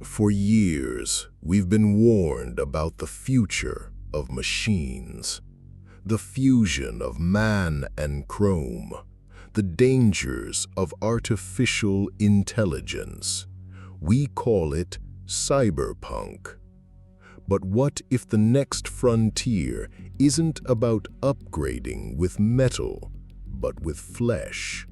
For years, we've been warned about the future of machines, the fusion of man and chrome, the dangers of artificial intelligence. We call it cyberpunk. But what if the next frontier isn't about upgrading with metal, but with flesh?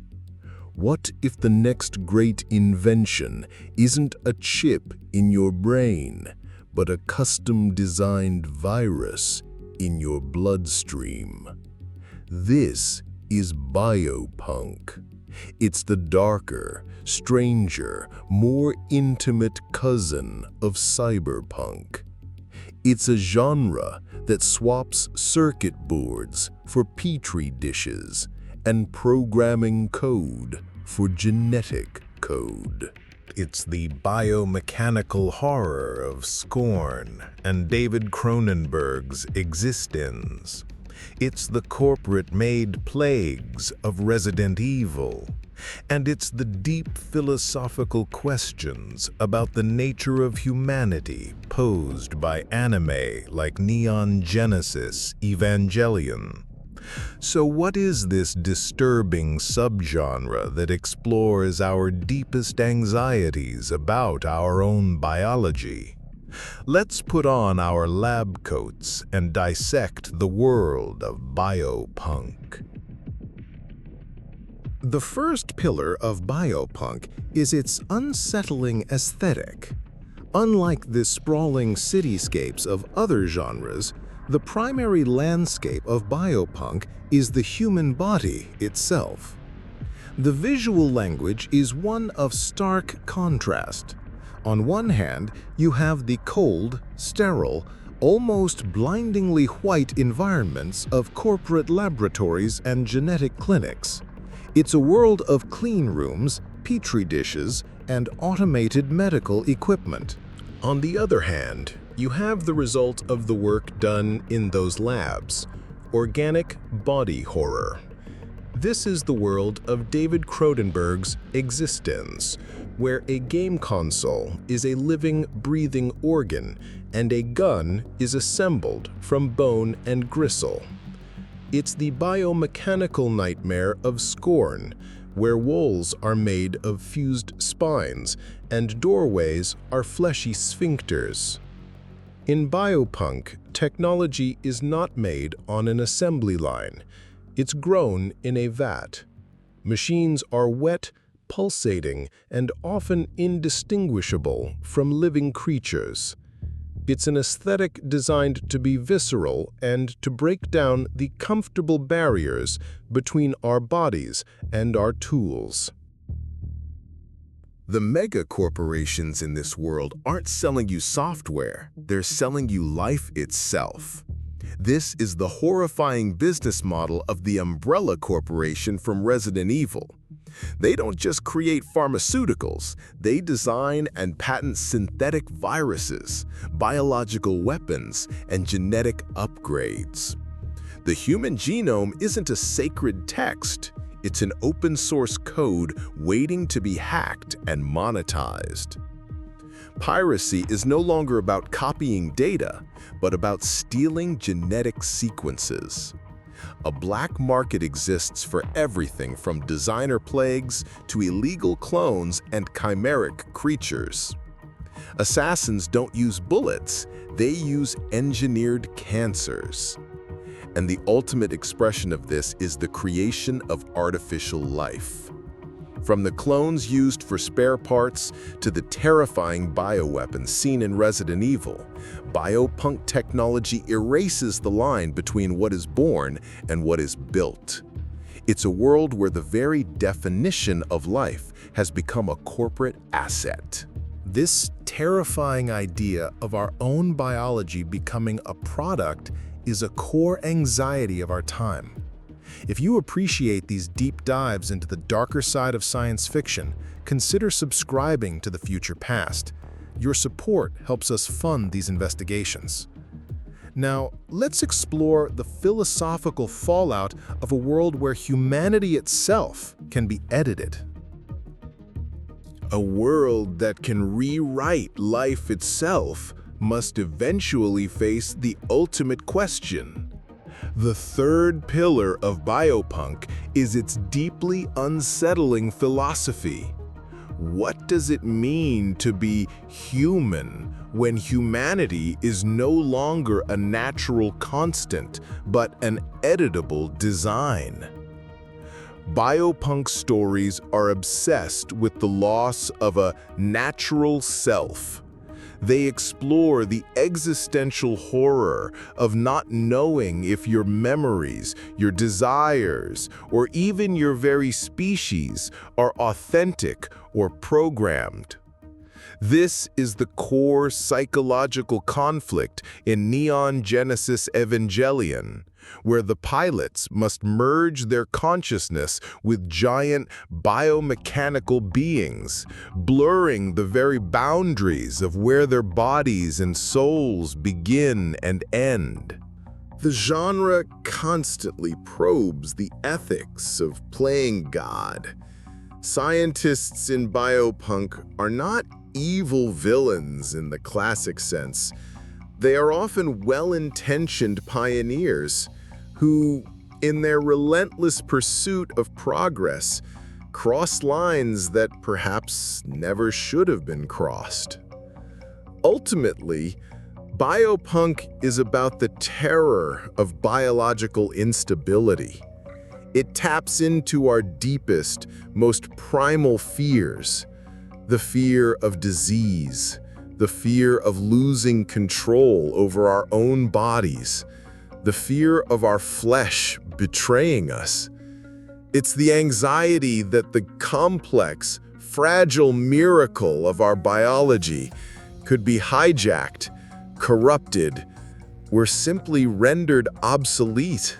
What if the next great invention isn't a chip in your brain, but a custom-designed virus in your bloodstream? This is Biopunk. It's the darker, stranger, more intimate cousin of cyberpunk. It's a genre that swaps circuit boards for petri dishes and programming code for genetic code. It's the biomechanical horror of Scorn and David Cronenberg's eXistenZ. It's the corporate-made plagues of Resident Evil. And it's the deep philosophical questions about the nature of humanity posed by anime like Neon Genesis Evangelion. So what is this disturbing subgenre that explores our deepest anxieties about our own biology? Let's put on our lab coats and dissect the world of biopunk. The first pillar of biopunk is its unsettling aesthetic. Unlike the sprawling cityscapes of other genres, the primary landscape of biopunk is the human body itself. The visual language is one of stark contrast. On one hand, you have the cold, sterile, almost blindingly white environments of corporate laboratories and genetic clinics. It's a world of clean rooms, petri dishes, and automated medical equipment. On the other hand, you have the result of the work done in those labs, organic body horror. This is the world of David Cronenberg's eXistenZ, where a game console is a living, breathing organ and a gun is assembled from bone and gristle. It's the biomechanical nightmare of Scorn, where walls are made of fused spines and doorways are fleshy sphincters. In biopunk, technology is not made on an assembly line. It's grown in a vat. Machines are wet, pulsating, and often indistinguishable from living creatures. It's an aesthetic designed to be visceral and to break down the comfortable barriers between our bodies and our tools. The mega corporations in this world aren't selling you software, they're selling you life itself. This is the horrifying business model of the Umbrella Corporation from Resident Evil. They don't just create pharmaceuticals, they design and patent synthetic viruses, biological weapons, and genetic upgrades. The human genome isn't a sacred text. It's an open-source code waiting to be hacked and monetized. Piracy is no longer about copying data, but about stealing genetic sequences. A black market exists for everything from designer plagues to illegal clones and chimeric creatures. Assassins don't use bullets, they use engineered cancers. And the ultimate expression of this is the creation of artificial life. From the clones used for spare parts to the terrifying bioweapons seen in Resident Evil, biopunk technology erases the line between what is born and what is built. It's a world where the very definition of life has become a corporate asset. This terrifying idea of our own biology becoming a product is a core anxiety of our time. If you appreciate these deep dives into the darker side of science fiction, consider subscribing to The Future Past. Your support helps us fund these investigations. Now, let's explore the philosophical fallout of a world where humanity itself can be edited. A world that can rewrite life itself must eventually face the ultimate question. The third pillar of Biopunk is its deeply unsettling philosophy. What does it mean to be human when humanity is no longer a natural constant, but an editable design? Biopunk stories are obsessed with the loss of a natural self. They explore the existential horror of not knowing if your memories, your desires, or even your very species are authentic or programmed. This is the core psychological conflict in Neon Genesis Evangelion, where the pilots must merge their consciousness with giant biomechanical beings, blurring the very boundaries of where their bodies and souls begin and end. The genre constantly probes the ethics of playing God. Scientists in Biopunk are not evil villains in the classic sense. They are often well-intentioned pioneers who, in their relentless pursuit of progress, cross lines that perhaps never should have been crossed. Ultimately, Biopunk is about the terror of biological instability. It taps into our deepest, most primal fears: the fear of disease, the fear of losing control over our own bodies, the fear of our flesh betraying us. It's the anxiety that the complex, fragile miracle of our biology could be hijacked, corrupted, or simply rendered obsolete.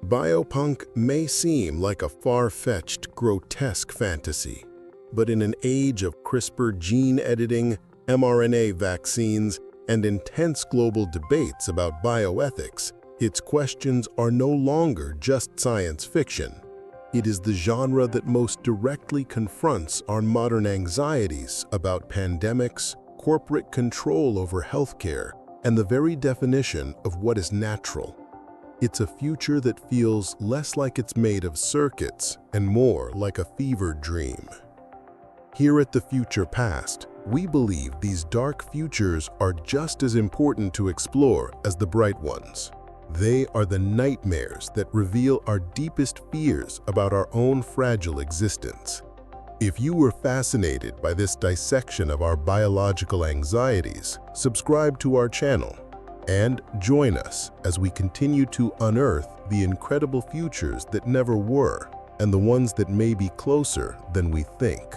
Biopunk may seem like a far-fetched, grotesque fantasy, but in an age of CRISPR gene editing, mRNA vaccines, and intense global debates about bioethics, its questions are no longer just science fiction. It is the genre that most directly confronts our modern anxieties about pandemics, corporate control over healthcare, and the very definition of what is natural. It's a future that feels less like it's made of circuits and more like a fevered dream. Here at The Future Past, we believe these dark futures are just as important to explore as the bright ones. They are the nightmares that reveal our deepest fears about our own fragile existence. If you were fascinated by this dissection of our biological anxieties, subscribe to our channel and join us as we continue to unearth the incredible futures that never were and the ones that may be closer than we think.